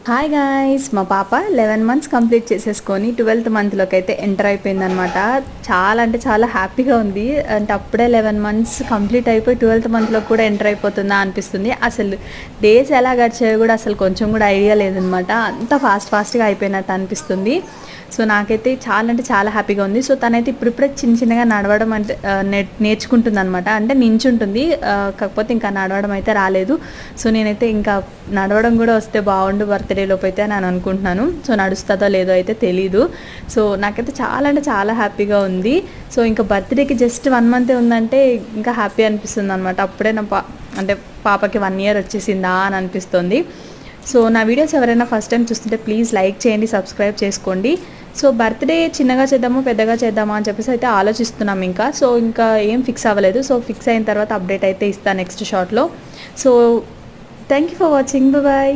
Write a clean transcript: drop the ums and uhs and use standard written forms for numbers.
Hi guys, మా పాప 11 months complete చేసేసుకొని 12th మంత్లోకి అయితే ఎంటర్ అయిపోయిందనమాట. చాలా అంటే చాలా హ్యాపీగా ఉంది. అంటే అప్పుడే 11 మంత్స్ కంప్లీట్ అయిపోయి 12th మంత్లో కూడా ఎంటర్ అయిపోతుందా అనిపిస్తుంది. అసలు డేస్ ఎలా గడిచాయో కూడా అసలు కొంచెం కూడా ఐడియా లేదనమాట. అంత ఫాస్ట్గా అయిపోయినట్టు అనిపిస్తుంది. సో నాకైతే చాలా అంటే చాలా హ్యాపీగా ఉంది. సో తనైతే ఇప్పుడిప్పుడే చిన్నగా నడవడం అంటే నేర్చుకుంటుంది అనమాట. అంటే నించుంటుంది, కాకపోతే ఇంకా నడవడం అయితే రాలేదు. సో నేనైతే ఇంకా నడవడం కూడా వస్తే బాగుండు బర్త్డే లోపు అయితే నేను అనుకుంటున్నాను. సో నడుస్తుందో లేదో అయితే తెలీదు. సో నాకైతే చాలా అంటే చాలా హ్యాపీగా ఉంది. సో ఇంకా బర్త్డేకి జస్ట్ 1 మంతే ఉందంటే ఇంకా హ్యాపీ అనిపిస్తుంది అనమాట. అప్పుడే నా అంటే పాపకి 1 year వచ్చేసిందా అని అనిపిస్తుంది. సో నా వీడియోస్ ఎవరైనా ఫస్ట్ టైం చూస్తుంటే ప్లీజ్ లైక్ చేయండి, సబ్స్క్రైబ్ చేసుకోండి. సో బర్త్డే చిన్నగా చేద్దామా పెద్దగా చేద్దామా అని చెప్పేసి అయితే ఆలోచిస్తున్నాం ఇంకా. సో ఇంకా ఏం ఫిక్స్ అవ్వలేదు. సో ఫిక్స్ అయిన తర్వాత అప్డేట్ అయితే ఇస్తాను నెక్స్ట్ షార్ట్లో. So thank you for watching. Bye.